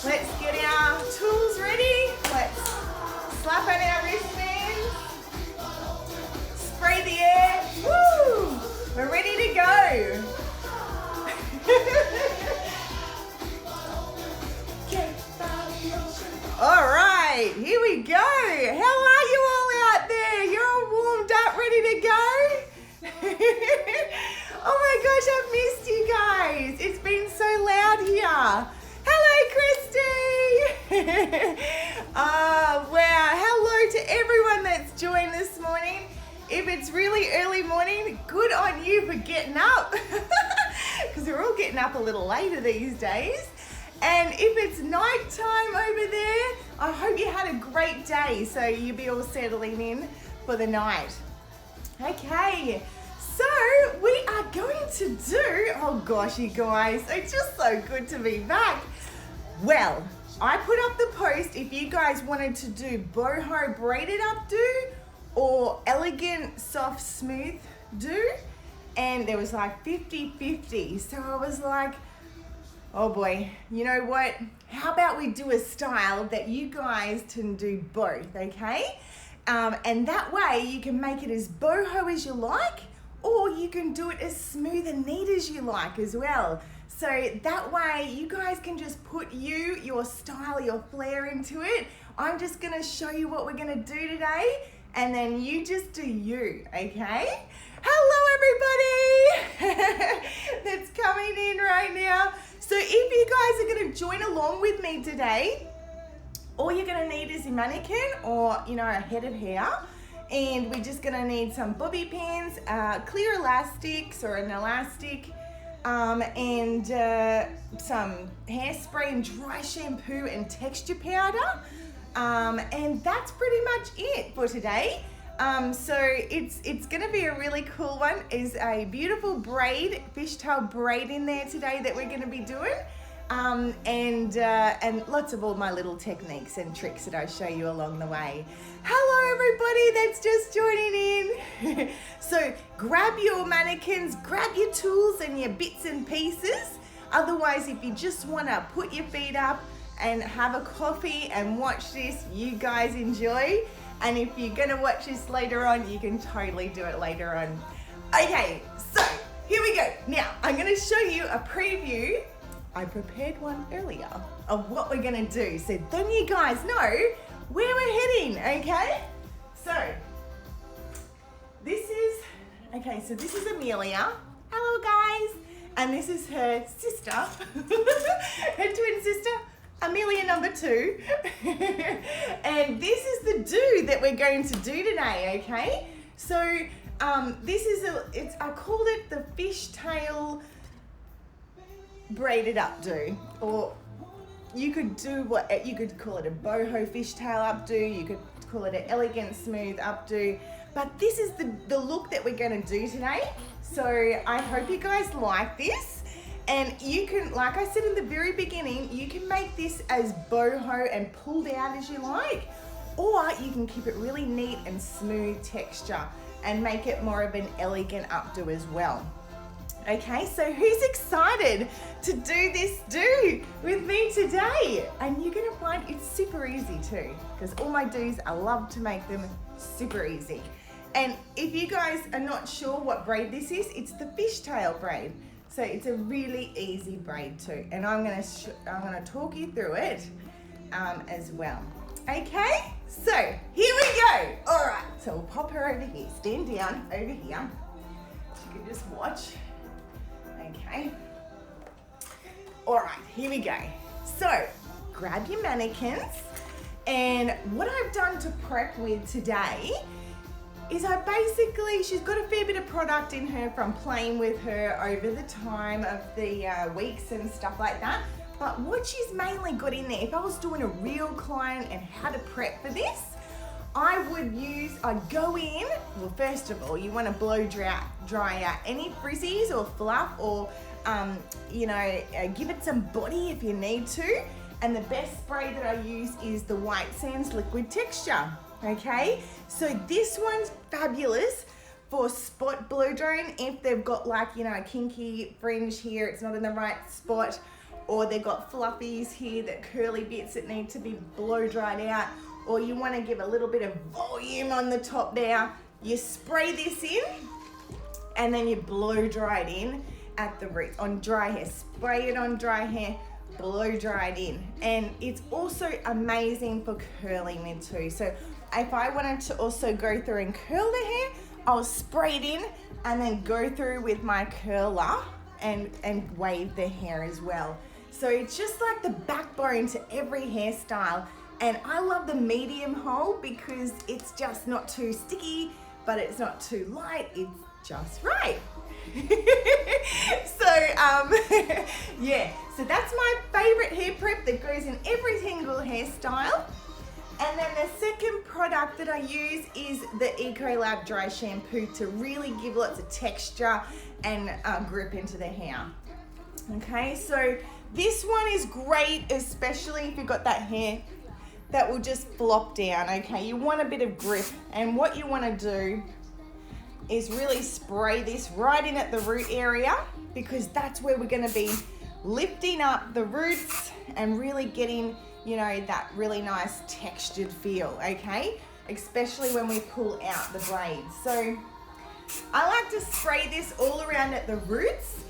Let's get our tools ready. Let's slap on our wristbands. Spray the air. Woo! We're ready to go. All right, here we go. How are you all out there? You're all warmed up, ready to go? Oh my gosh, I've missed you guys. It's been so loud here. Hello, Christy. Wow, hello to everyone that's joined this morning. If it's really early morning, good on you for getting up. Because we're all getting up a little later these days. And if it's nighttime over there, I hope you had a great day. So you'll be all settling in for the night. Okay, so we are going to do, oh gosh, you guys, it's just so good to be back. Well, I put up the post if you guys wanted to do boho braided updo or elegant soft smooth do. And there was like 50-50. So I was like, oh boy, you know what? How about we do a style that you guys can do both, okay? And that way you can make it as boho as you like, or you can do it as smooth and neat as you like as well. So that way you guys can just put your style, your flair into it. I'm just gonna show you what we're gonna do today, and then you just do you, okay? Hello everybody that's coming in right now. So if you guys are gonna join along with me today, all you're gonna need is a mannequin or, you know, a head of hair. And we're just gonna need some bobby pins, clear elastics or an elastic, and some hairspray and dry shampoo and texture powder. And that's pretty much it for today. So it's gonna be a really cool one. Is a beautiful braid, fishtail braid in there today that we're gonna be doing. And lots of all my little techniques and tricks that I show you along the way. Hello everybody that's just joining in. So grab your mannequins, grab your tools and your bits and pieces. Otherwise, if you just wanna put your feet up and have a coffee and watch this, you guys enjoy. And if you're gonna watch this later on, you can totally do it later on. Okay, so here we go. Now, I'm gonna show you a preview. I prepared one earlier of what we're gonna do. So then you guys know where we're heading, okay? So, this is Amelia. Hello guys. And this is her sister, her twin sister, Amelia number 2. And this is the do that we're going to do today, okay? So this is I called it the Fishtail Braided Updo, or you could call it a boho fishtail updo, you could call it an elegant smooth updo, but this is the look that we're going to do today. So I hope you guys like this. And you can, like I said in the very beginning, you can make this as boho and pulled out as you like, or you can keep it really neat and smooth texture and make it more of an elegant updo as well. Okay, so who's excited to do this do with me today? And you're gonna find it's super easy too, because all my do's, I love to make them super easy. And if you guys are not sure what braid this is, it's the fishtail braid. So it's a really easy braid too, and I'm gonna talk you through it as well. Okay, so here we go. All right, so we'll pop her over here. Stand down over here. So you can just watch. Okay. All right, here we go. So grab your mannequins, and what I've done to prep with today is she's got a fair bit of product in her from playing with her over the time of the weeks and stuff like that. But what she's mainly got in there, if I was doing a real client and how to prep for this, I'd go in, well, first of all, you want to blow dry out any frizzies or fluff, or, give it some body if you need to. And the best spray that I use is the White Sands Liquid Texture, okay? So this one's fabulous for spot blow drying if they've got a kinky fringe here, it's not in the right spot. or they've got fluffies here, that curly bits that need to be blow dried out, or you want to give a little bit of volume on the top there, you spray this in and then you blow dry it in at the roots on dry hair. Spray it on dry hair, blow dry it in. And it's also amazing for curling it too. So if I wanted to also go through and curl the hair, I'll spray it in and then go through with my curler and wave the hair as well. So it's just like the backbone to every hairstyle. And I love the medium hold because it's just not too sticky, but it's not too light, it's just right. Yeah, so that's my favorite hair prep that goes in every single hairstyle. And then the second product that I use is the Ecolab Dry Shampoo to really give lots of texture and grip into the hair. Okay, so this one is great, especially if you've got that hair that will just flop down. Okay, you want a bit of grip, and what you want to do is really spray this right in at the root area, because that's where we're going to be lifting up the roots and really getting, you know, that really nice textured feel, okay? Especially when we pull out the braids. So I like to spray this all around at the roots,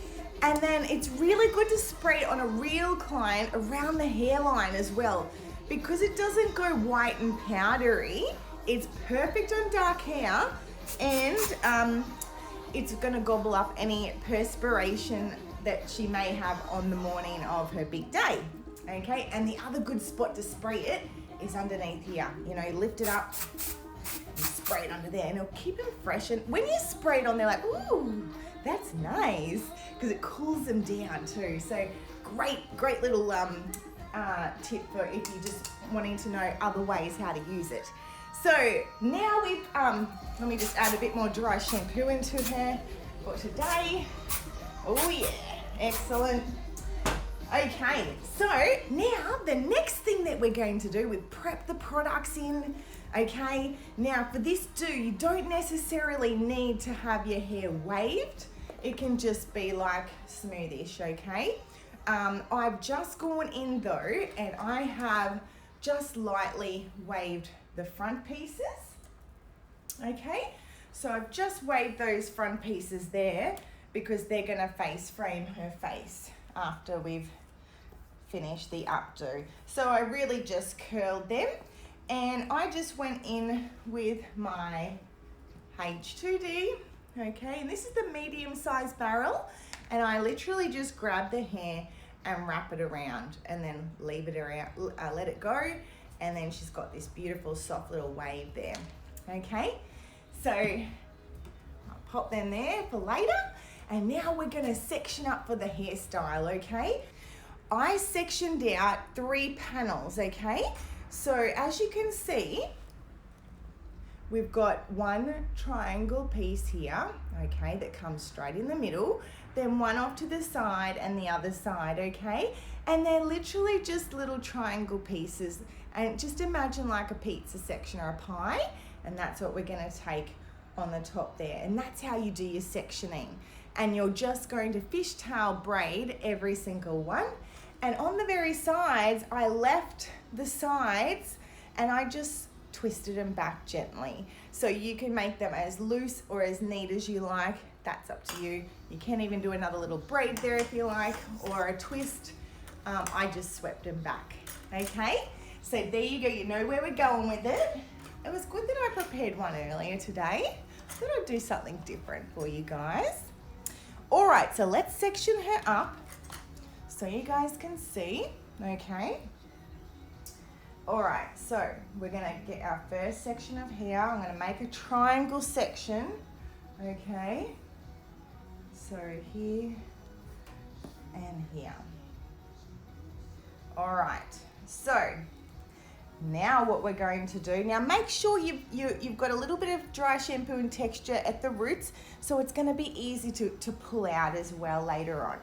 and then it's really good to spray it on a real client around the hairline as well, because it doesn't go white and powdery. It's perfect on dark hair, and it's gonna gobble up any perspiration that she may have on the morning of her big day. Okay, and the other good spot to spray it is underneath here. You know, lift it up and spray it under there, and it'll keep them fresh. And when you spray it on, they're like, ooh, that's nice, because it cools them down too. So great little tip for if you're just wanting to know other ways how to use it. So now we've, let me just add a bit more dry shampoo into her for today. Oh yeah, excellent. Okay, so now the next thing that we're going to do, we've prepped the products in, okay? Now for this you don't necessarily need to have your hair waved. It can just be like smoothish, okay? I've just gone in though, and I have just lightly waved the front pieces, okay? So I've just waved those front pieces there because they're gonna face frame her face after we've finished the updo. So I really just curled them, and I just went in with my H2D, okay? And this is the medium-sized barrel, and I literally just grab the hair and wrap it around and then leave it around, let it go, and then she's got this beautiful soft little wave there, okay? So I'll pop them there for later, and now we're gonna section up for the hairstyle, okay? I sectioned out 3 panels, okay? So as you can see, we've got one triangle piece here, okay, that comes straight in the middle, then one off to the side and the other side, okay? And they're literally just little triangle pieces, and just imagine like a pizza section or a pie, and that's what we're gonna take on the top there. And that's how you do your sectioning. And you're just going to fishtail braid every single one. And on the very sides, I left the sides and I just twisted them back gently. So you can make them as loose or as neat as you like. That's up to you. You can even do another little braid there if you like, or a twist. I just swept them back, okay? So there you go, you know where we're going with it. It was good that I prepared one earlier today. I thought I'd do something different for you guys. All right, so let's section her up so you guys can see, okay? All right, so we're gonna get our first section of hair. I'm gonna make a triangle section, okay? So here and here. All right, so now what we're going to do, now make sure you've got a little bit of dry shampoo and texture at the roots, so it's gonna be easy to pull out as well later on.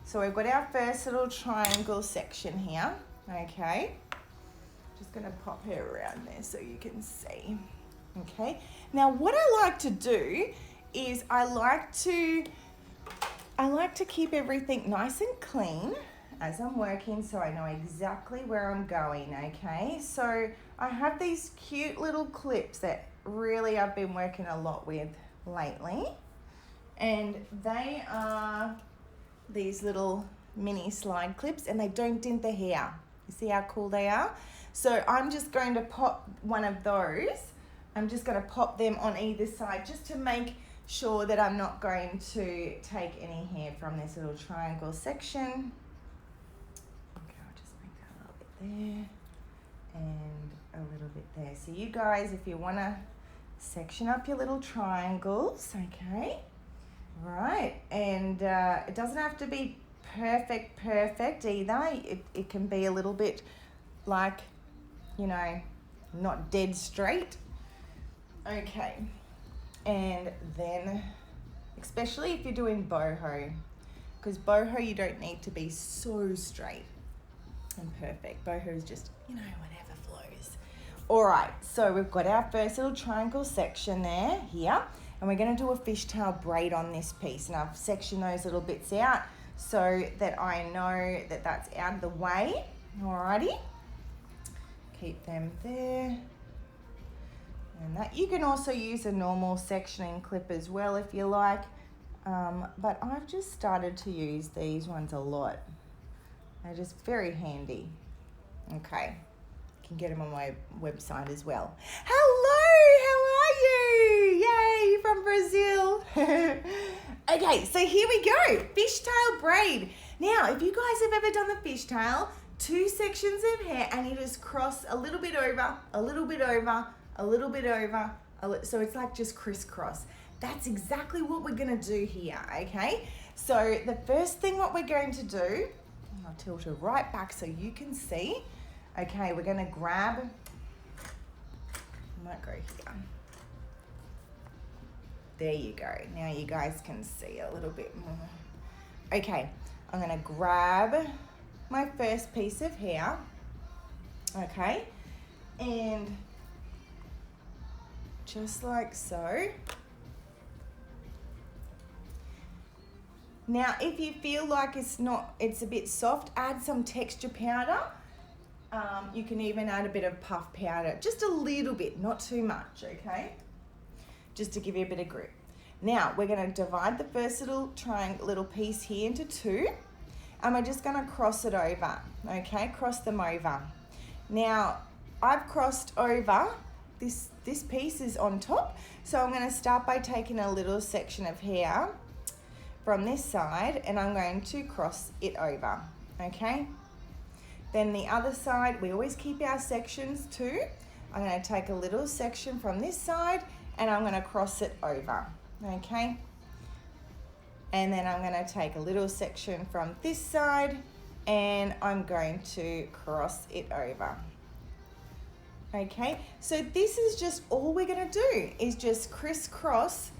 So we've got our first little triangle section here, okay? Just gonna pop her around there so you can see, okay? Now what I like to do is I like to keep everything nice and clean, as I'm working so I know exactly where I'm going, okay? So I have these cute little clips that really I've been working a lot with lately, and they are these little mini slide clips, and they don't dent the hair. You see how cool they are? So I'm just going to pop one of those. I'm just going to pop them on either side just to make sure that I'm not going to take any hair from this little triangle section. Okay, I'll just make that a little bit there and a little bit there. So you guys, if you want to section up your little triangles, okay, right, and it doesn't have to be perfect either. It can be a little bit like, you know, not dead straight. Okay, and then especially if you're doing boho, because boho you don't need to be so straight and perfect. Boho is just, you know, whatever flows. All right, so we've got our first little triangle section there, here, and we're going to do a fishtail braid on this piece. And I've sectioned those little bits out so that I know that that's out of the way. Alrighty, keep them there. And that you can also use a normal sectioning clip as well if you like, but I've just started to use these ones a lot. They're just very handy. Okay, you can get them on my website as well. Hello, how are you? Yay, from Brazil. Okay, so here we go, fishtail braid. Now, if you guys have ever done the fishtail, 2 sections of hair, and you just cross a little bit over, a little bit over, a little bit over, so it's like just crisscross. That's exactly what we're gonna do here, okay? So the first thing what we're going to do, I'll tilt it right back so you can see. Okay, we're gonna grab, I might go here. There you go. Now you guys can see a little bit more. Okay, I'm gonna grab my first piece of hair, okay? And just like so. Now, if you feel like it's a bit soft, add some texture powder. You can even add a bit of puff powder, just a little bit, not too much, okay? Just to give you a bit of grip. Now, we're gonna divide the first little piece here into 2, and we're just gonna cross it over, okay? Cross them over. Now, I've crossed over, this piece is on top, so I'm gonna start by taking a little section of hair from this side, and I'm going to cross it over, okay? Then the other side, we always keep our sections too. I'm gonna take a little section from this side, and I'm gonna cross it over, okay? And then I'm gonna take a little section from this side, and I'm going to cross it over. Okay, so this is just all we're gonna do, is just crisscross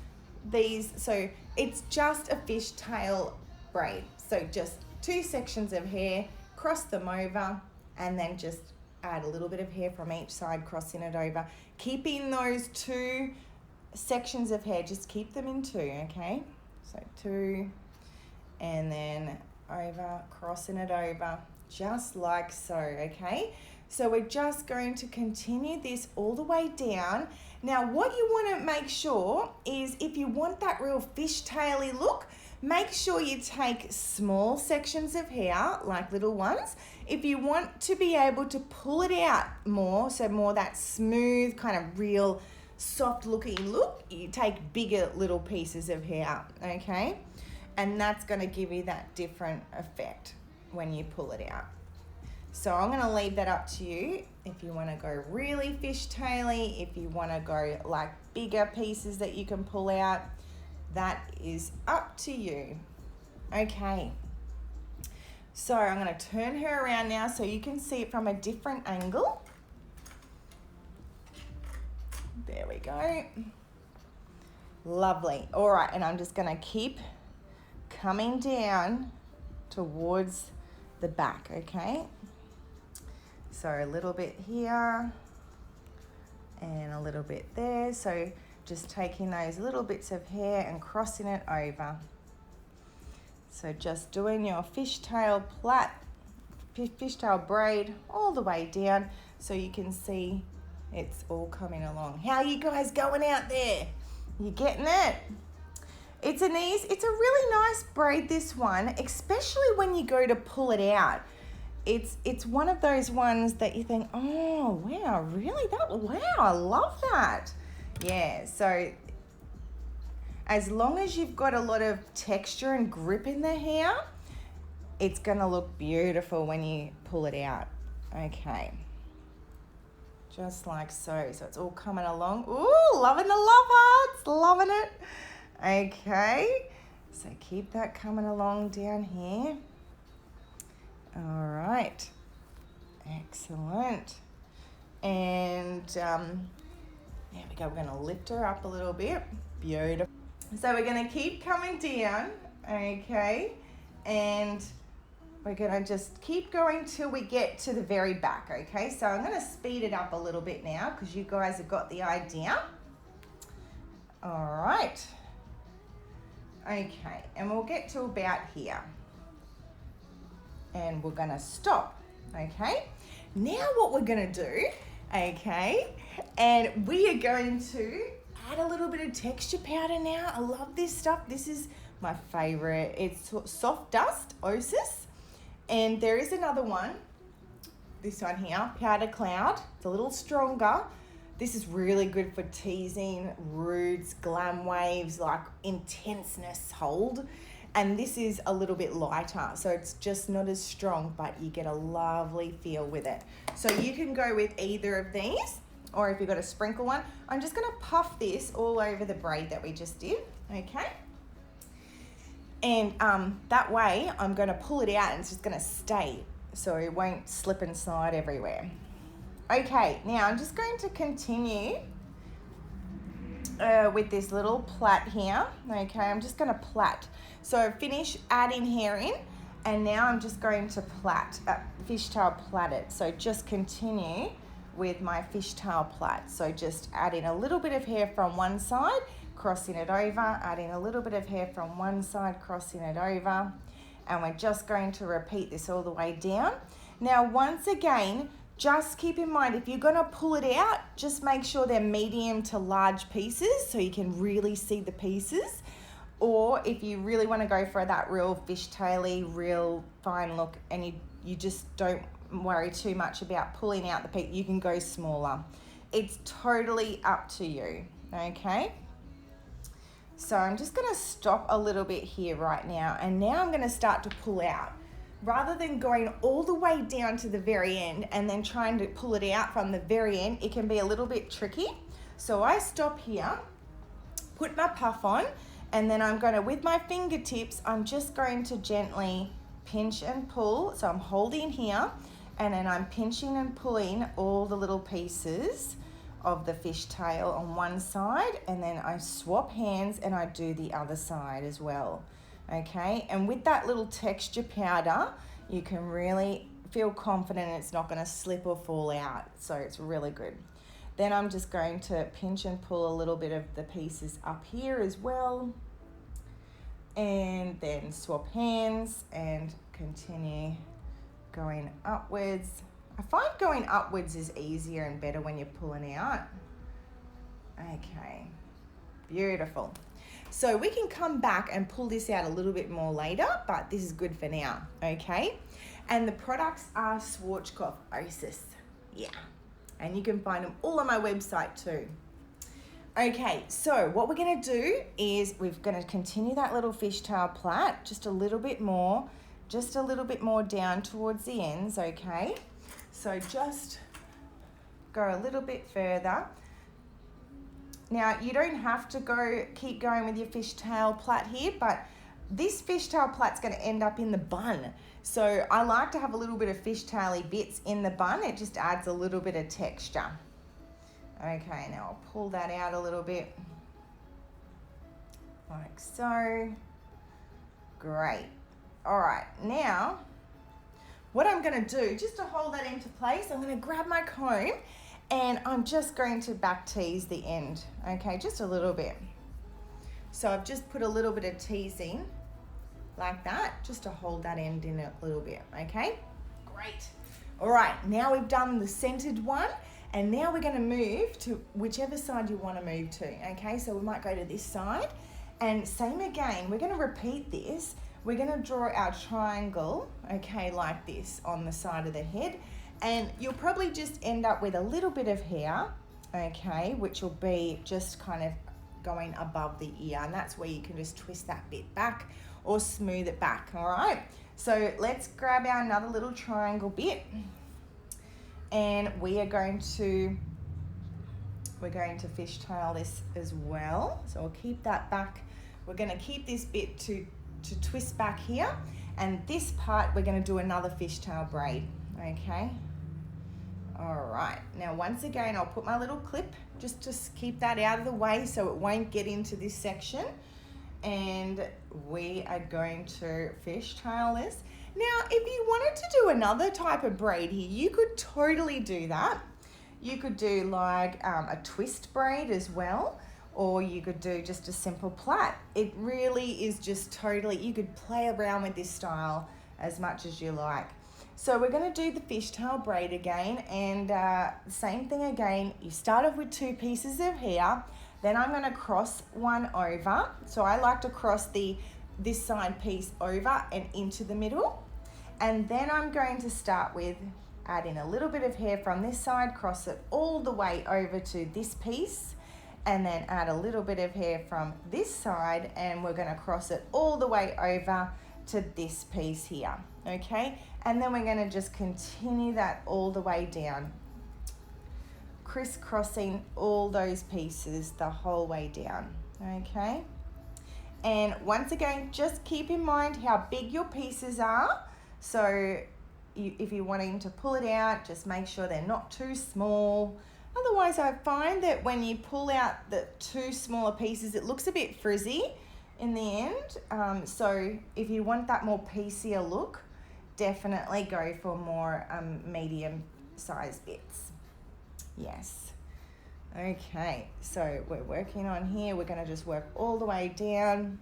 these. So it's just a fishtail braid. So just 2 sections of hair, cross them over, and then just add a little bit of hair from each side, crossing it over. Keeping those 2 sections of hair, just keep them in 2, okay? So 2, and then over, crossing it over, just like so, okay? So we're just going to continue this all the way down. Now, what you want to make sure is, if you want that real fishtaily look, make sure you take small sections of hair, like little ones. If you want to be able to pull it out more, so more that smooth, kind of real soft looking look, you take bigger little pieces of hair, okay? And that's going to give you that different effect when you pull it out. So I'm going to leave that up to you. If you want to go really fishtaily, if you want to go like bigger pieces that you can pull out, that is up to you. Okay. So I'm going to turn her around now so you can see it from a different angle. There we go. Lovely. All right, and I'm just going to keep coming down towards the back, okay? So a little bit here and a little bit there. So just taking those little bits of hair and crossing it over. So just doing your fishtail plait fishtail braid all the way down so you can see it's all coming along. How are you guys going out there? You getting it? It's a really nice braid, this one, especially when you go to pull it out. It's one of those ones that you think, oh wow, really, wow, I love that. Yeah, so as long as you've got a lot of texture and grip in the hair, it's gonna look beautiful when you pull it out. Okay, just like so. So it's all coming along. Ooh, loving the love hearts, loving it. Okay, so keep that coming along down here. All right, excellent. And there we go, we're gonna lift her up a little bit. Beautiful. So we're gonna keep coming down, okay? And we're gonna just keep going till we get to the very back, okay? So I'm gonna speed it up a little bit now because you guys have got the idea. All right. Okay, and we'll get to about here. And we're gonna stop, okay? Now what we're gonna do, okay, and we are going to add a little bit of texture powder now. I love this stuff. This is my favorite. It's Soft Dust Oasis. And there is another one, this one here, Powder Cloud. It's a little stronger. This is really good for teasing, roots, glam waves, like intenseness hold. And this is a little bit lighter, so it's just not as strong, but you get a lovely feel with it. So you can go with either of these, or if you've got a sprinkle one. I'm just gonna puff this all over the braid that we just did, okay? And that way, I'm gonna pull it out and it's just gonna stay, so it won't slip and slide everywhere. Okay, now I'm just going to continue with this little plait here, okay? I'm just gonna plait. So finish adding hair in, and now I'm just going to plait, fishtail plait it. So just continue with my fishtail plait. So just adding a little bit of hair from one side, crossing it over, adding a little bit of hair from one side, crossing it over, and we're just going to repeat this all the way down. Now, once again, just keep in mind, if you're gonna pull it out, just make sure they're medium to large pieces so you can really see the pieces. Or if you really wanna go for that real fishtaily, real fine look, and you just don't worry too much about pulling out the piece, you can go smaller. It's totally up to you, okay? So I'm just gonna stop a little bit here right now, and now I'm gonna start to pull out. Rather than going all the way down to the very end and then trying to pull it out from the very end, it can be a little bit tricky. So I stop here, put my puff on, and then I'm gonna, with my fingertips, I'm just going to gently pinch and pull. So I'm holding here, and then I'm pinching and pulling all the little pieces of the fishtail on one side, and then I swap hands and I do the other side as well. Okay, and with that little texture powder, you can really feel confident it's not going to slip or fall out, so it's really good. Then I'm just going to pinch and pull a little bit of the pieces up here as well, and then swap hands and continue going upwards. I find going upwards is easier and better when you're pulling out. Okay, beautiful. So we can come back and pull this out a little bit more later, but this is good for now, okay? And the products are Schwarzkopf Oasis, yeah. And you can find them all on my website too. Okay, so what we're gonna do is we're gonna continue that little fishtail plait, just a little bit more down towards the ends, okay? So just go a little bit further. Now, you don't have to keep going with your fishtail plait here, but this fishtail plait's going to end up in the bun. So I like to have a little bit of fishtaily bits in the bun. It just adds a little bit of texture. Okay, now I'll pull that out a little bit. Like so. Great. All right, now what I'm going to do, just to hold that into place, I'm going to grab my comb and I'm just going to back tease the end, okay, just a little bit. So I've just put a little bit of teasing like that, just to hold that end in a little bit, okay? Great. All right, now we've done the centered one, and now we're going to move to whichever side you want to move to, okay? So we might go to this side, and same again, we're going to repeat this. We're going to draw our triangle, okay, like this on the side of the head, and you'll probably just end up with a little bit of hair, okay, which will be just kind of going above the ear, and that's where you can just twist that bit back or smooth it back, all right? So let's grab our another little triangle bit, and we're going to fishtail this as well. So I'll keep that back. We're going to keep this bit to twist back here, and this part we're going to do another fishtail braid, okay? All right, now once again I'll put my little clip just to keep that out of the way so it won't get into this section, and we are going to fishtail this. Now if you wanted to do another type of braid here, you could totally do that. You could do like a twist braid as well, or you could do just a simple plait. It really is just totally, you could play around with this style as much as you like. So we're going to do the fishtail braid again, and same thing again. You start off with 2 pieces of hair, then I'm going to cross one over. So I like to cross this side piece over and into the middle, and then I'm going to start with adding a little bit of hair from this side, cross it all the way over to this piece, and then add a little bit of hair from this side, and we're going to cross it all the way over to this piece here, okay? And then we're going to just continue that all the way down, crisscrossing all those pieces the whole way down, okay? And once again, just keep in mind how big your pieces are. So if you're wanting to pull it out, just make sure they're not too small. Otherwise, I find that when you pull out the 2 smaller pieces, it looks a bit frizzy in the end. So if you want that more piecier look, definitely go for more medium sized bits. Yes. Okay, so we're working on here. We're going to just work all the way down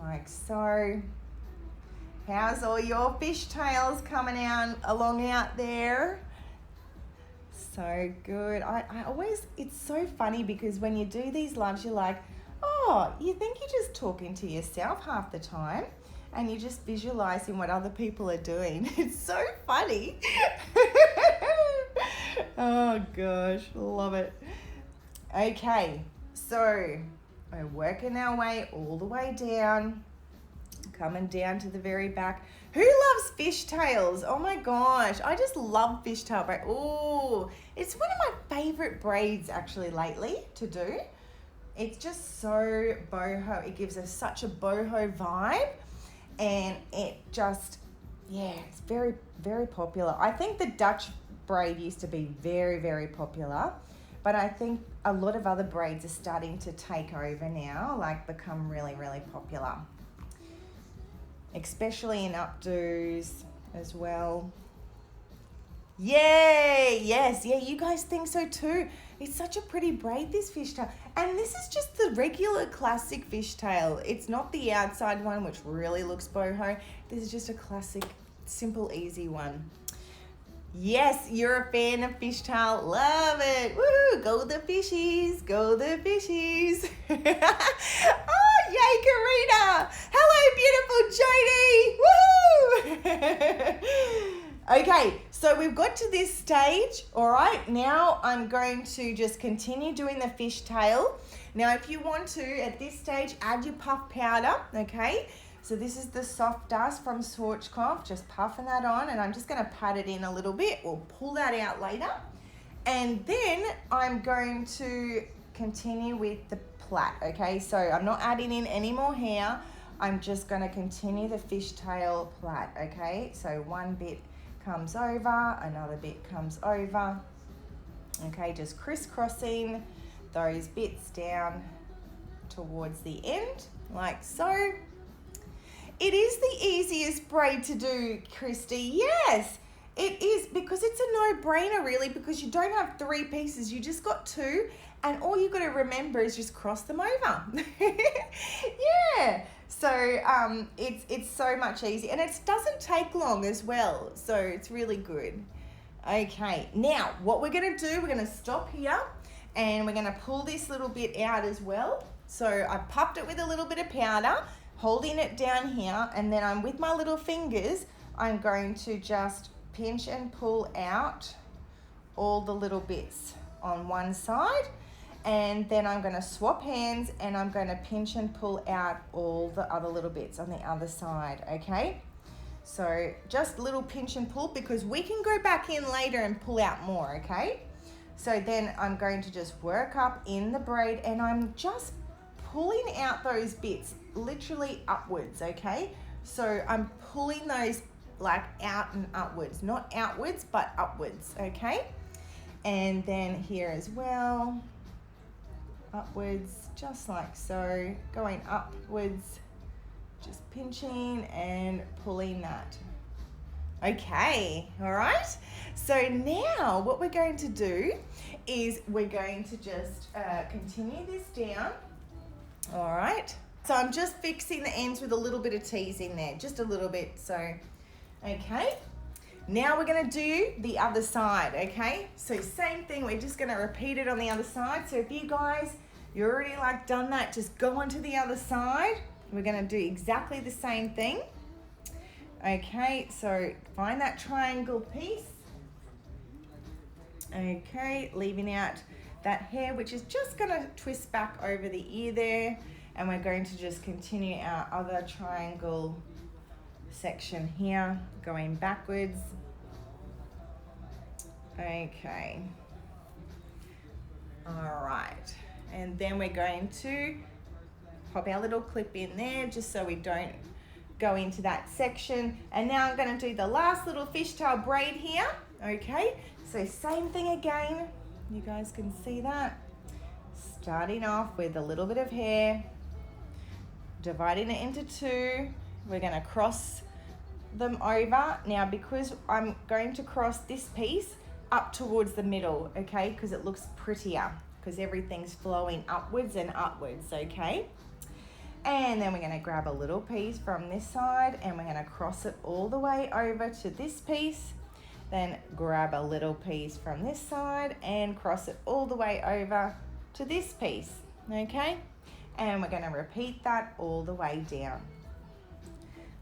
like so. How's all your fishtails coming along out there? So good. I always, it's so funny because when you do these lives, you're like, oh, you think you're just talking to yourself half the time, and you're just visualizing what other people are doing. It's so funny. Oh gosh, love it. Okay, so we're working our way all the way down, coming down to the very back. Who loves fishtails? Oh my gosh, I just love fishtail braid. Oh, it's one of my favorite braids actually lately to do. It's just so boho. It gives us such a boho vibe, and it just, yeah, it's very, very popular. I think the Dutch braid used to be very, very popular, but I think a lot of other braids are starting to take over now, like become really, really popular, especially in updos as well. Yay! Yes, yeah, you guys think so too. It's such a pretty braid, this fishtail. And this is just the regular classic fishtail. It's not the outside one, which really looks boho. This is just a classic, simple, easy one. Yes, you're a fan of fishtail. Love it. Woo! Go the fishies. Go the fishies. Oh, yay, Karina. Hello, beautiful Jodie. Woo! Okay, so we've got to this stage. All right, now I'm going to just continue doing the fishtail. Now, if you want to, at this stage, add your puff powder, okay? So this is the soft dust from Swatchcraft, just puffing that on, and I'm just going to pat it in a little bit. We'll pull that out later. And then I'm going to continue with the plait, okay? So I'm not adding in any more hair. I'm just going to continue the fishtail plait, okay? So one bit comes over, another bit comes over. Okay, just crisscrossing those bits down towards the end, like so. It is the easiest braid to do, Christy. Yes, it is, because it's a no-brainer really, because you don't have 3 pieces, you just got 2, and all you got to remember is just cross them over. Yeah, So it's so much easier, and it doesn't take long as well, so it's really good. Okay, now what we're going to do, we're going to stop here and we're going to pull this little bit out as well. So I puffed it with a little bit of powder, holding it down here, and then I'm with my little fingers, I'm going to just pinch and pull out all the little bits on one side, and then I'm going to swap hands and I'm going to pinch and pull out all the other little bits on the other side, okay? So just little pinch and pull, because we can go back in later and pull out more, okay? So then I'm going to just work up in the braid and I'm just pulling out those bits literally upwards, okay? So I'm pulling those like out and upwards, not outwards, but upwards, okay? And then here as well, upwards, just like so, going upwards, just pinching and pulling that. Okay, all right. So now what we're going to do is we're going to just continue this down, all right? So I'm just fixing the ends with a little bit of tease in there, just a little bit, so, okay. Now we're gonna do the other side, okay? So same thing, we're just gonna repeat it on the other side. So if you guys, you're already like done that, just go on to the other side. We're gonna do exactly the same thing. Okay, so find that triangle piece. Okay, leaving out that hair, which is just gonna twist back over the ear there. And we're going to just continue our other triangle section here, going backwards. Okay. All right. And then we're going to pop our little clip in there just so we don't go into that section. And now I'm going to do the last little fishtail braid here. Okay. So same thing again. You guys can see that. Starting off with a little bit of hair, dividing it into two. We're going to cross them over. Now, because I'm going to cross this piece up towards the middle, okay, because it looks prettier, because everything's flowing upwards and upwards, okay? And then we're going to grab a little piece from this side and we're going to cross it all the way over to this piece. Then grab a little piece from this side and cross it all the way over to this piece, okay? And we're going to repeat that all the way down,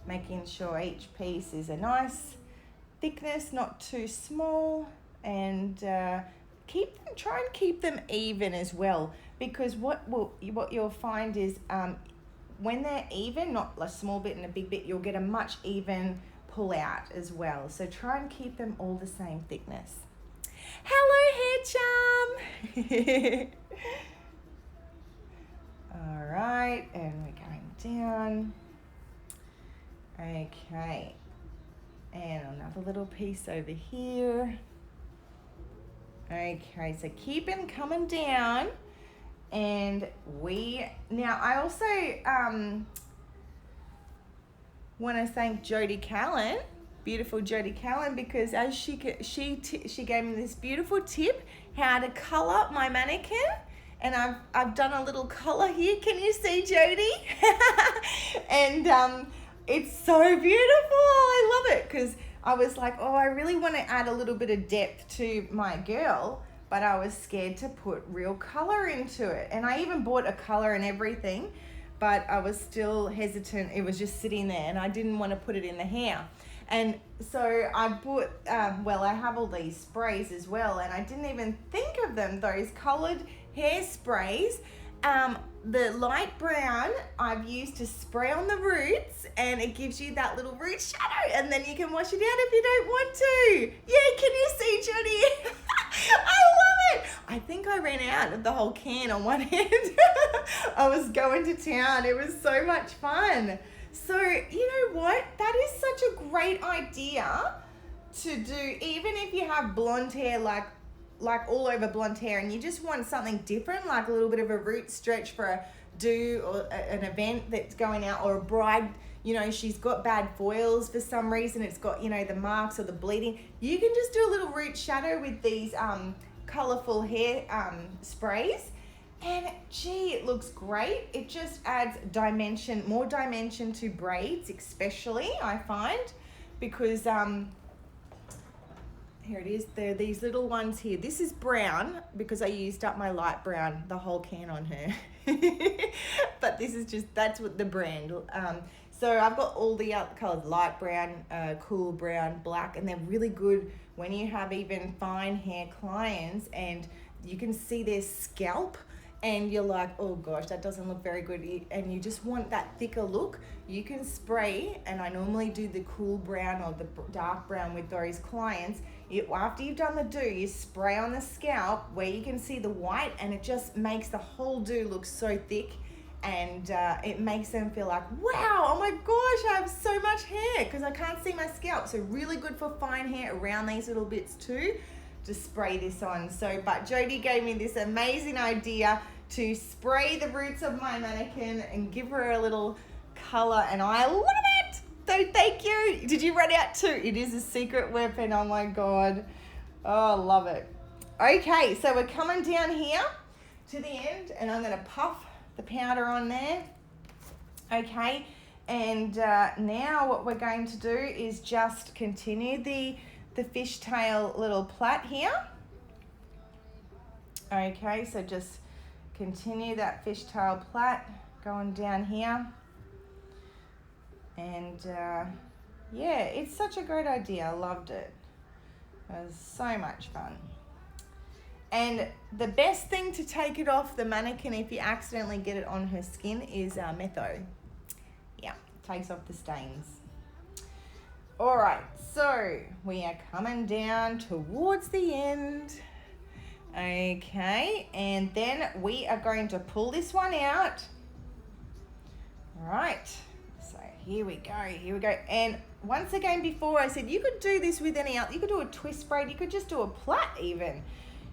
making sure each piece is a nice thickness, not too small, and try and keep them even as well, because what you'll find is when they're even, not a small bit and a big bit, you'll get a much even pull out as well. So try and keep them all the same thickness. Hello, hair charm. All right, and we're going down. Okay, and another little piece over here. Okay, so keep them coming down. And now I also want to thank Jody Callan, beautiful Jody Callan, because as she gave me this beautiful tip how to color my mannequin. And I've done a little color here. Can you see, Jody? And it's so beautiful. I love it, because I was like, oh, I really want to add a little bit of depth to my girl, but I was scared to put real color into it. And I even bought a color and everything, but I was still hesitant. It was just sitting there and I didn't want to put it in the hair. And so I bought, I have all these sprays as well, and I didn't even think of them, those colored hair sprays. The light brown I've used to spray on the roots, and it gives you that little root shadow, and then you can wash it out if you don't want to. Yeah, can you see, Jody? I love it. I think I ran out of the whole can on one hand. I was going to town. It was so much fun. So, you know what? That is such a great idea to do, even if you have blonde hair, like all over blonde hair, and you just want something different, like a little bit of a root stretch for a do or an event that's going out, or a bride, you know, she's got bad foils for some reason, it's got, you know, the marks or the bleeding. You can just do a little root shadow with these colorful hair sprays, And gee, it looks great. It just adds dimension, more dimension to braids, especially, I find, because here it is. There are these little ones here. This is brown because I used up my light brown, the whole can on her. But this is just, that's what the brand. So I've got all the other colors, light brown, cool brown, black, and they're really good when you have even fine hair clients and you can see their scalp and you're like, oh gosh, that doesn't look very good, and you just want that thicker look. You can spray, and I normally do the cool brown or the dark brown with those clients. After you've done the do, you spray on the scalp where you can see the white, and it just makes the whole do look so thick, and it makes them feel like, wow, oh my gosh, I have so much hair, because I can't see my scalp. So really good for fine hair around these little bits too, to spray this on. So, but Jody gave me this amazing idea to spray the roots of my mannequin and give her a little color, and I love it. So thank you. Did you run out too? It is a secret weapon. Oh my God. Oh, I love it. Okay, so we're coming down here to the end, and I'm gonna puff the powder on there. Okay, and now what we're going to do is just continue the fishtail little plait here. Okay, so just continue that fishtail plait going down here. And yeah, it's such a great idea. I loved it. It was so much fun. And the best thing to take it off the mannequin if you accidentally get it on her skin is metho. Yeah, takes off the stains. All right, so we are coming down towards the end. Okay, and then we are going to pull this one out. All right, so here we go. And once again, before I said you could do this with any other, you could do a twist braid, you could just do a plait even.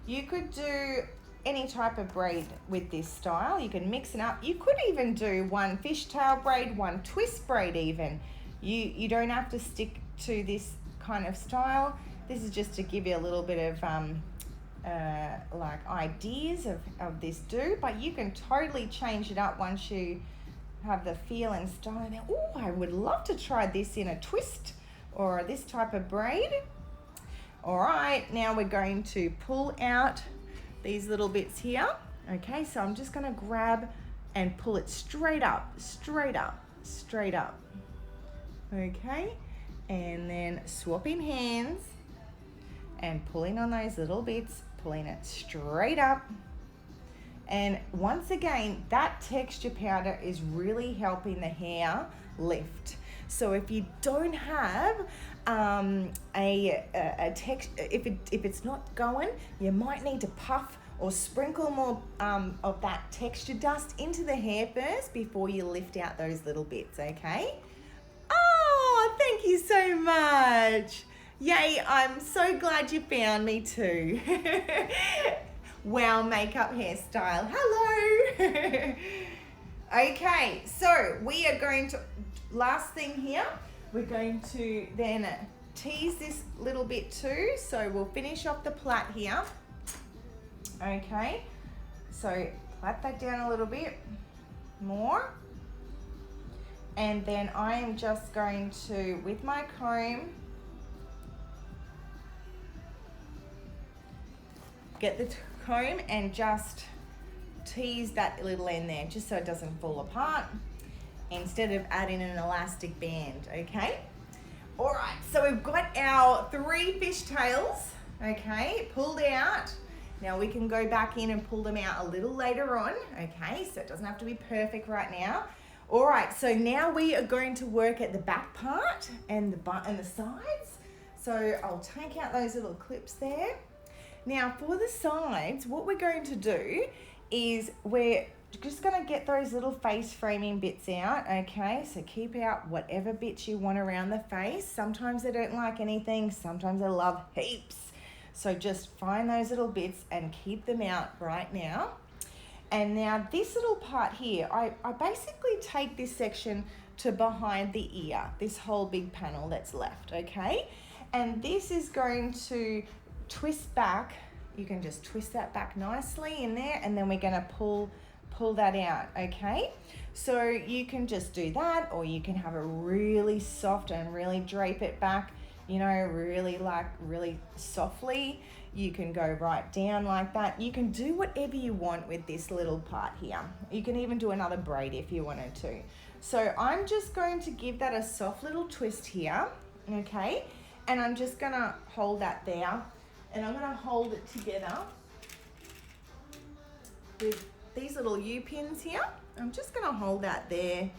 You could do any type of braid with this style. You can mix it up. You could even do one fishtail braid, one twist braid even. You don't have to stick to this kind of style. This is just to give you a little bit of like ideas of this do, but you can totally change it up once you have the feel and style. Oh, I would love to try this in a twist or this type of braid. All right, now we're going to pull out these little bits here. Okay, so I'm just gonna grab and pull it straight up, straight up, straight up. Okay, and then swapping hands and pulling on those little bits, pulling it straight up. And once again, that texture powder is really helping the hair lift. So if you don't have a texture, if it's not going, you might need to puff or sprinkle more of that texture dust into the hair first before you lift out those little bits, okay? Oh, thank you so much. Yay, I'm so glad you found me too. Wow, makeup hairstyle. Hello. Okay, so we are going to, last thing here, we're going to then tease this little bit too. So we'll finish off the plait here. Okay, so plait that down a little bit more. And then I am just going to, with my comb, get the comb and just tease that little end there, just so it doesn't fall apart, instead of adding an elastic band, okay? All right, so we've got our 3 fishtails, okay, pulled out. Now we can go back in and pull them out a little later on, okay? So it doesn't have to be perfect right now. All right, so now we are going to work at the back part and the sides. So I'll take out those little clips there. Now for the sides, what we're going to do is we're just going to get those little face framing bits out, okay? So keep out whatever bits you want around the face. Sometimes they don't like anything, sometimes they love heaps. So just find those little bits and keep them out right now. And now this little part here, I basically take this section to behind the ear, this whole big panel that's left, okay? And this is going to twist back you can just twist that back nicely in there, and then we're going to pull that out, okay? So you can just do that, or you can have it really soft and really drape it back, you know, really softly. You can go right down like that. You can do whatever you want with this little part here. You can even do another braid if you wanted to. So I'm just going to give that a soft little twist here, okay? And I'm just gonna hold that there, and I'm gonna hold it together with these little U-pins here. I'm just gonna hold that there. I'm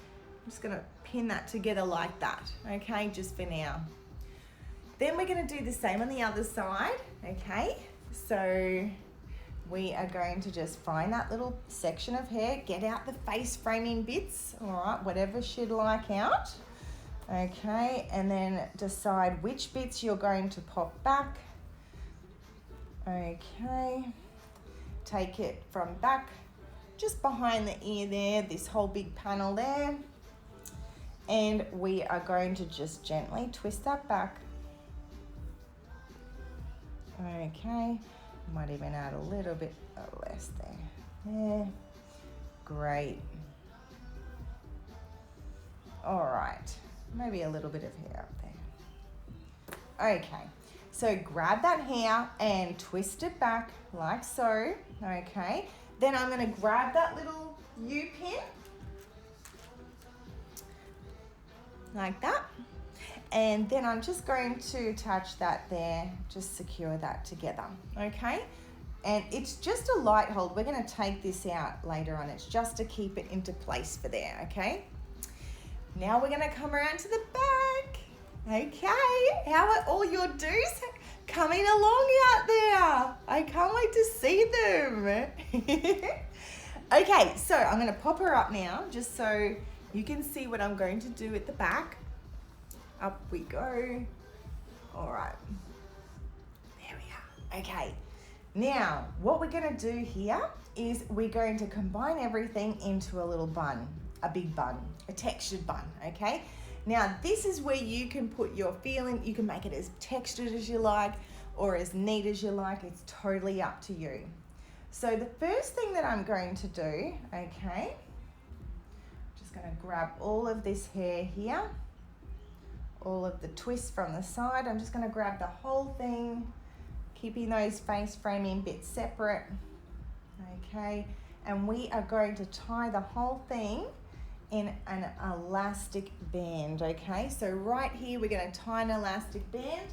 just gonna pin that together like that, okay, just for now. Then we're gonna do the same on the other side, okay? So we are going to just find that little section of hair, get out the face framing bits, all right, whatever she'd like out, okay, and then decide which bits you're going to pop back, okay, take it from back, just behind the ear there, this whole big panel there, and we are going to just gently twist that back, okay. Might even add a little bit less there. Great. All right, maybe a little bit of hair up there. Okay, so grab that hair and twist it back like so, okay? Then I'm gonna grab that little U-pin, like that. And then I'm just going to attach that there, just secure that together, okay? And it's just a light hold. We're gonna take this out later on. It's just to keep it into place for there, okay? Now we're gonna come around to the back. Okay, how are all your do's coming along out there? I can't wait to see them. Okay, so I'm gonna pop her up now, just so you can see what I'm going to do at the back. Up we go. All right, there we are. Okay, now what we're gonna do here is we're going to combine everything into a little bun, a big bun, a textured bun, okay? Now this is where you can put your feeling, you can make it as textured as you like or as neat as you like, it's totally up to you. So the first thing that I'm going to do, okay, just gonna grab all of this hair here, all of the twists from the side. I'm just going to grab the whole thing, keeping those face framing bits separate, okay, and we are going to tie the whole thing in an elastic band, okay? So right here we're going to tie an elastic band,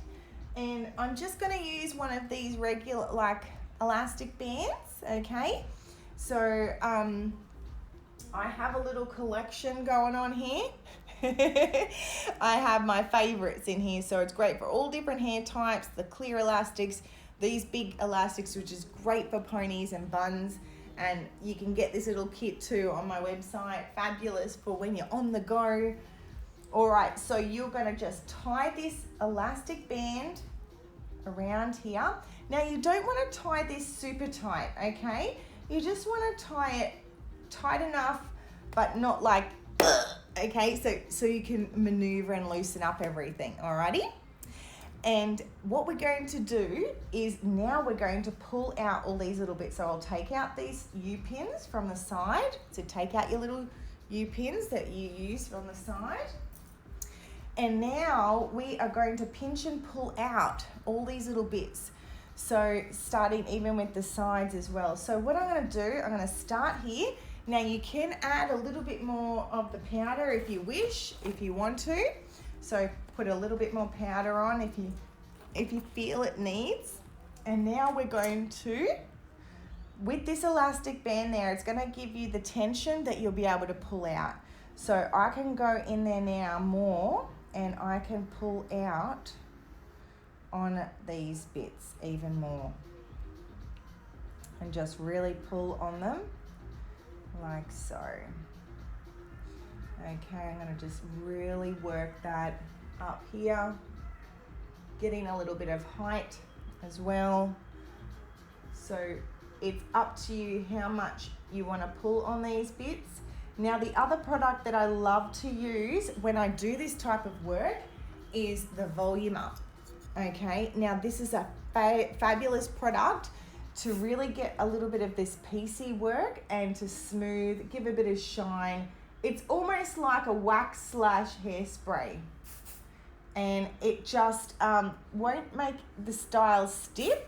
and I'm just going to use one of these regular like elastic bands, okay? So I have a little collection going on here. I have my favorites in here, so it's great for all different hair types, the clear elastics, these big elastics, which is great for ponies and buns, and you can get this little kit too on my website, fabulous for when you're on the go. All right, so you're going to just tie this elastic band around here. Now you don't want to tie this super tight, okay? You just want to tie it tight enough, but not like okay, so you can maneuver and loosen up everything, alrighty? And what we're going to do is now we're going to pull out all these little bits. So I'll take out these U-pins from the side. So take out your little U-pins that you use from the side. And now we are going to pinch and pull out all these little bits. So starting even with the sides as well. So what I'm going to do, I'm going to start here. Now you can add a little bit more of the powder if you wish, if you want to. So put a little bit more powder on if you feel it needs. And now we're going to, with this elastic band there, it's going to give you the tension that you'll be able to pull out. So I can go in there now more, and I can pull out on these bits even more. And just really pull on them. Like so. Okay, I'm going to just really work that up here, getting a little bit of height as well. So it's up to you how much you want to pull on these bits. Now the other product that I love to use when I do this type of work is the volume up. Okay, now this is a fabulous product. to really get a little bit of this piecey work and to smooth, give a bit of shine. It's almost like a wax slash hairspray. And it just won't make the style stiff,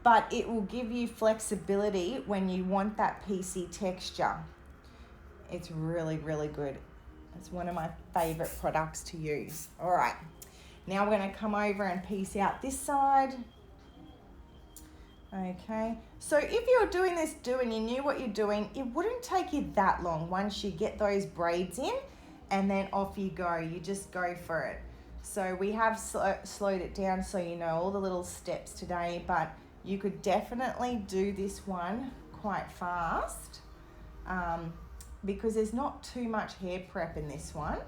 but it will give you flexibility when you want that piecey texture. It's really, really good. It's one of my favorite products to use. All right, now we're gonna come over and piece out this side. Okay, so if you're doing this and you knew what you're doing, it wouldn't take you that long once you get those braids in, and then off you go. You just go for it. So we have slowed it down so you know all the little steps today, but you could definitely do this one quite fast because there's not too much hair prep in this one.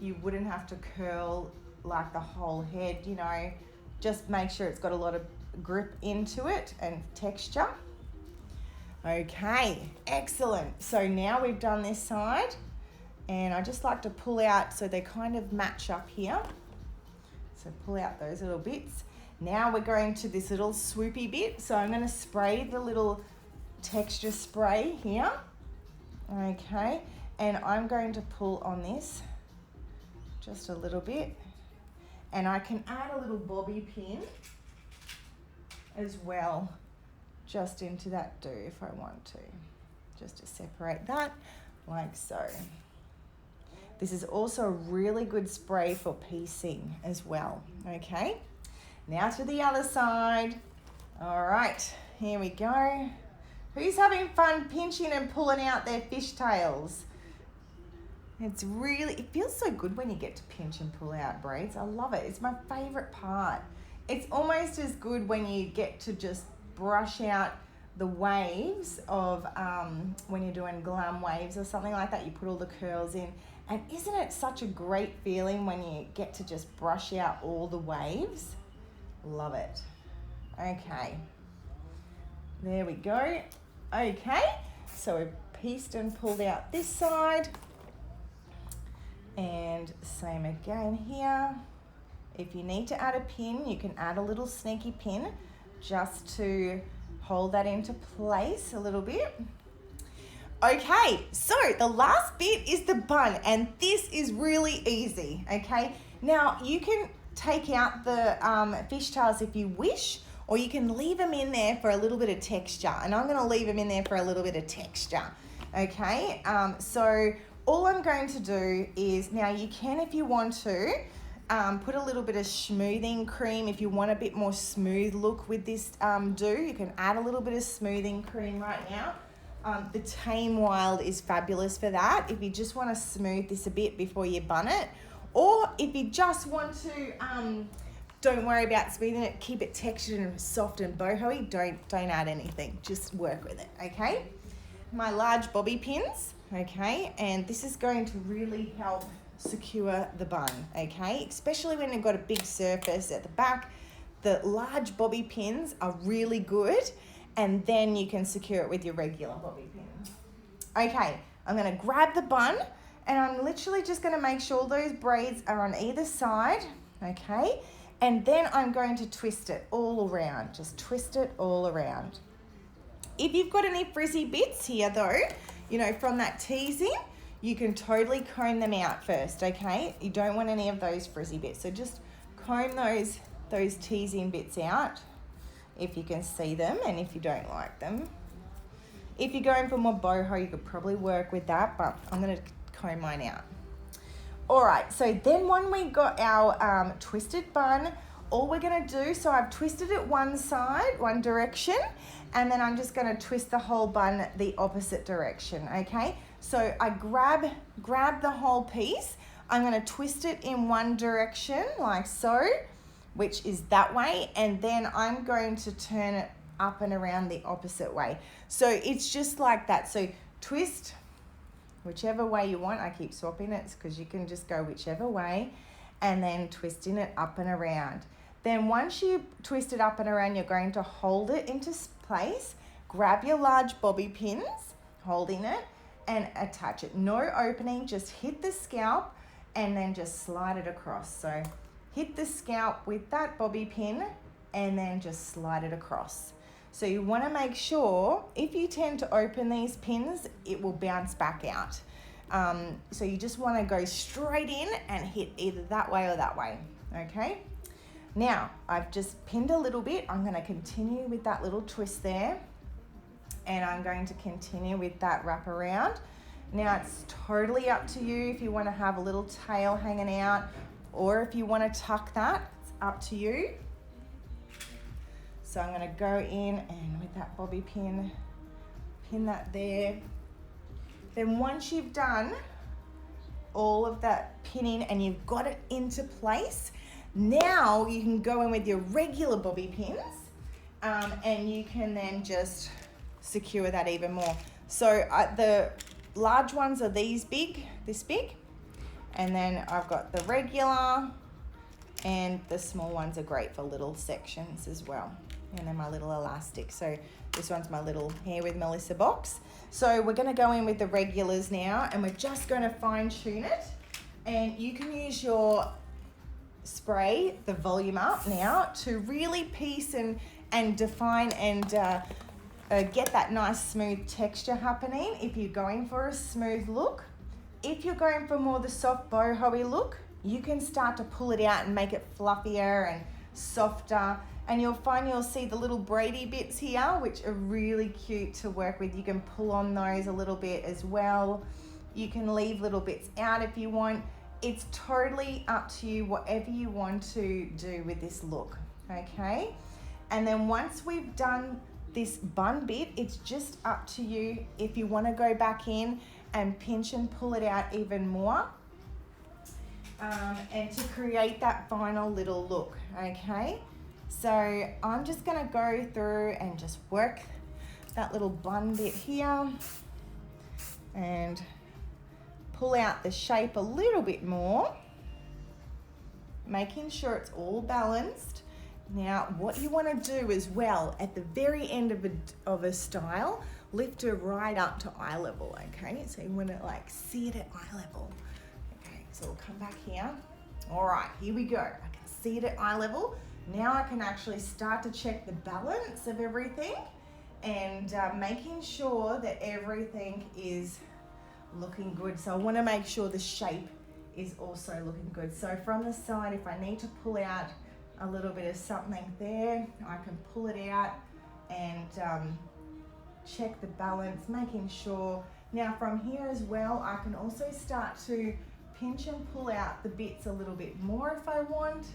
You wouldn't have to curl like the whole head, you know, just make sure it's got a lot of grip into it and texture. Okay, excellent. So now we've done this side, and I just like to pull out so they kind of match up here. So pull out those little bits. Now we're going to this little swoopy bit. So I'm going to spray the little texture spray here. Okay, and I'm going to pull on this just a little bit. And I can add a little bobby pin as well, just into that do if I want to, just to separate that like so. This is also a really good spray for piecing as well. Okay, now to the other side. All right, here we go. Who's having fun pinching and pulling out their fishtails? It feels so good when you get to pinch and pull out braids. I love it. It's my favorite part. It's almost as good when you get to just brush out the waves of when you're doing glam waves or something like that. You put all the curls in. And isn't it such a great feeling when you get to just brush out all the waves? Love it. Okay. There we go. Okay. So we've pieced and pulled out this side. And same again here. If you need to add a pin, you can add a little sneaky pin just to hold that into place a little bit. Okay, so the last bit is the bun, and this is really easy, okay? Now, you can take out the fishtails if you wish, or you can leave them in there for a little bit of texture, and I'm gonna leave them in there for a little bit of texture, okay? So all I'm going to do is, now you can, if you want to, put a little bit of smoothing cream. If you want a bit more smooth look with this do, you can add a little bit of smoothing cream right now. The Tame Wild is fabulous for that if you just want to smooth this a bit before you bun it. Or if you just want to, don't worry about smoothing it, keep it textured and soft and boho-y, don't add anything, just work with it, okay? My large bobby pins, okay, and this is going to really help secure the bun, okay? Especially when you've got a big surface at the back, the large bobby pins are really good, and then you can secure it with your regular bobby pin. Okay, I'm gonna grab the bun, and I'm literally just gonna make sure those braids are on either side, okay? And then I'm going to twist it all around, just twist it all around. If you've got any frizzy bits here though, you know, from that teasing, you can totally comb them out first, okay? You don't want any of those frizzy bits, so just comb those teasing bits out if you can see them and if you don't like them. If you're going for more boho, you could probably work with that, but I'm gonna comb mine out. All right, so then when we got our twisted bun, all we're gonna do, so I've twisted it one side, one direction, and then I'm just gonna twist the whole bun the opposite direction, okay? So I grab the whole piece, I'm gonna twist it in one direction like so, which is that way, and then I'm going to turn it up and around the opposite way. So it's just like that. So twist whichever way you want. I keep swapping it because you can just go whichever way, and then twisting it up and around. Then once you twist it up and around, you're going to hold it into place, grab your large bobby pins, holding it, and attach it. No opening, just hit the scalp and then just slide it across. So hit the scalp with that bobby pin and then just slide it across. So you want to make sure, if you tend to open these pins, it will bounce back out. So you just want to go straight in and hit either that way or that way, okay? Now, I've just pinned a little bit. I'm going to continue with that little twist there, and I'm going to continue with that wrap around. Now, it's totally up to you if you want to have a little tail hanging out, or if you want to tuck that, it's up to you. So I'm going to go in and with that bobby pin, pin that there. Then once you've done all of that pinning and you've got it into place, now you can go in with your regular bobby pins, and you can then just secure that even more. So the large ones are this big, and then I've got the regular, and the small ones are great for little sections as well. And then my little elastic. So this one's my little Hair with Melissa box. So we're going to go in with the regulars now, and we're just going to fine tune it. And you can use your spray, the volume up now, to really piece and define and get that nice smooth texture happening if you're going for a smooth look. If you're going for more the soft boho-y look, you can start to pull it out and make it fluffier and softer. And you'll see the little braidy bits here, which are really cute to work with. You can pull on those a little bit as well. You can leave little bits out if you want. It's totally up to you, whatever you want to do with this look, okay? And then once we've done this bun bit, it's just up to you if you want to go back in and pinch and pull it out even more, and to create that final little look, okay? So I'm just going to go through and just work that little bun bit here and pull out the shape a little bit more, making sure it's all balanced. Now, what you want to do as well, at the very end of a style, lift her right up to eye level, okay? So you want to like see it at eye level. Okay, so we'll come back here. All right, here we go. I can see it at eye level. Now I can actually start to check the balance of everything and making sure that everything is looking good. So I want to make sure the shape is also looking good. So from the side, if I need to pull out a little bit of something there, I can pull it out and check the balance, making sure. Now from here as well, I can also start to pinch and pull out the bits a little bit more if I want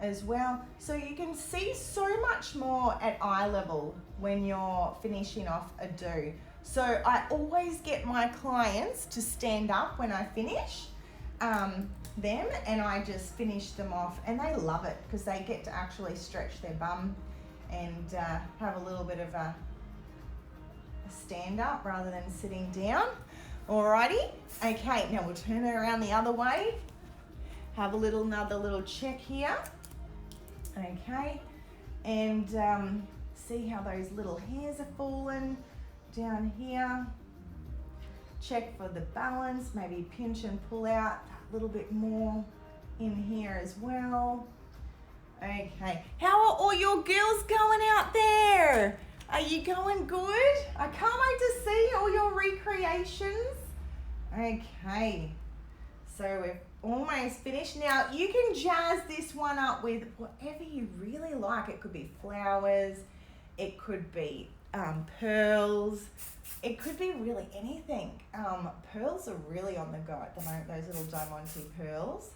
as well. So you can see so much more at eye level when you're finishing off a do. So I always get my clients to stand up when I finish them, and I just finish them off, and they love it because they get to actually stretch their bum and have a little bit of a stand up rather than sitting down. Alrighty, okay, now we'll turn it around the other way. Have another little check here. Okay, and see how those little hairs are falling down here. Check for the balance, maybe pinch and pull out that little bit more in here as well. Okay, how are all your girls going out there? Are you going good? I can't wait to see all your recreations. Okay, so we've almost finished. Now you can jazz this one up with whatever you really like. It could be flowers, it could be pearls, it could be really anything. Pearls are really on the go at the moment, those little diamante pearls.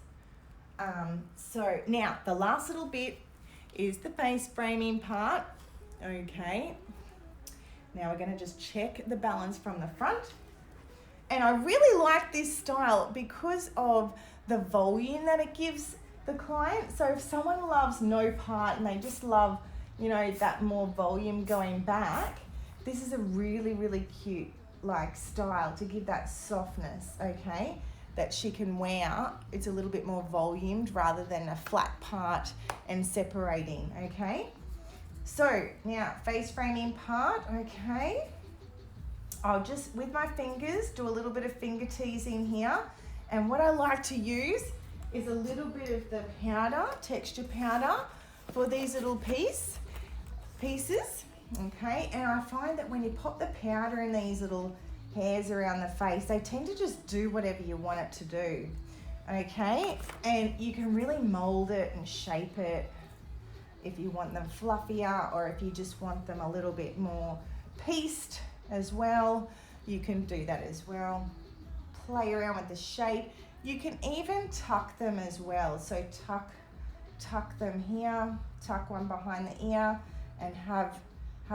So now the last little bit is the face framing part. Okay, now we're going to just check the balance from the front. And I really like this style because of the volume that it gives the client. So if someone loves no part and they just love, you know, that more volume going back, this is a really, really cute like style to give that softness, okay, that she can wear. It's a little bit more volumed rather than a flat part and separating, okay? So now face framing part, okay. I'll just, with my fingers, do a little bit of finger teasing here. And what I like to use is a little bit of the powder, texture powder, for these little pieces. Okay, and I find that when you pop the powder in these little hairs around the face, they tend to just do whatever you want it to do. Okay, and you can really mold it and shape it if you want them fluffier, or if you just want them a little bit more pieced as well, you can do that as well. Play around with the shape. You can even tuck them as well. So tuck them here, tuck one behind the ear, and have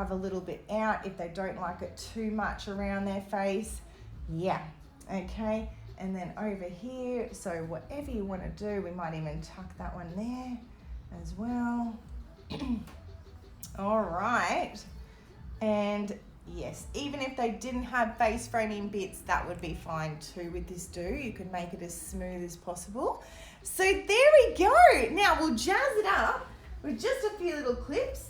a little bit out if they don't like it too much around their face. Yeah, okay. And then over here, so whatever you want to do, we might even tuck that one there as well. All right. And yes, even if they didn't have face framing bits, that would be fine too with this do. You can make it as smooth as possible. So there we go. Now we'll jazz it up with just a few little clips.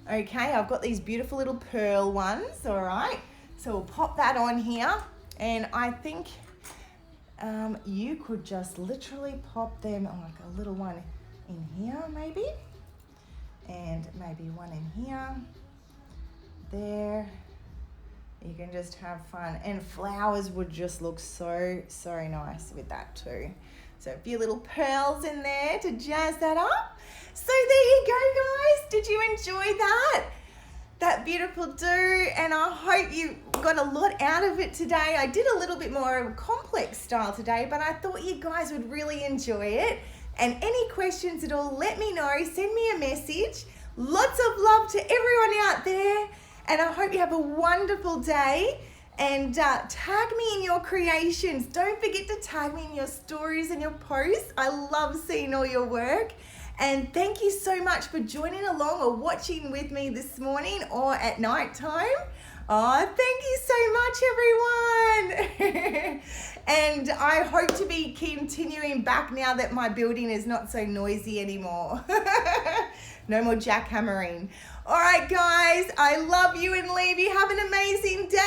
Okay, I've got these beautiful little pearl ones, all right? So we'll pop that on here, and I think you could just literally pop them like a little one in here maybe, and maybe one in here. There, you can just have fun, and flowers would just look so nice with that too. So a few little pearls in there to jazz that up. So there you go, guys. Did you enjoy that beautiful do? And I hope you got a lot out of it today. I did a little bit more of a complex style today, but I thought you guys would really enjoy it. And any questions at all, let me know. Send me a message. Lots of love to everyone out there. And I hope you have a wonderful day. And tag me in your creations. Don't forget to tag me in your stories and your posts. I love seeing all your work. And thank you so much for joining along or watching with me this morning or at night time. Oh, thank you so much, everyone. And I hope to be continuing back now that my building is not so noisy anymore. No more jackhammering. All right, guys, I love you and leave you. Have an amazing day.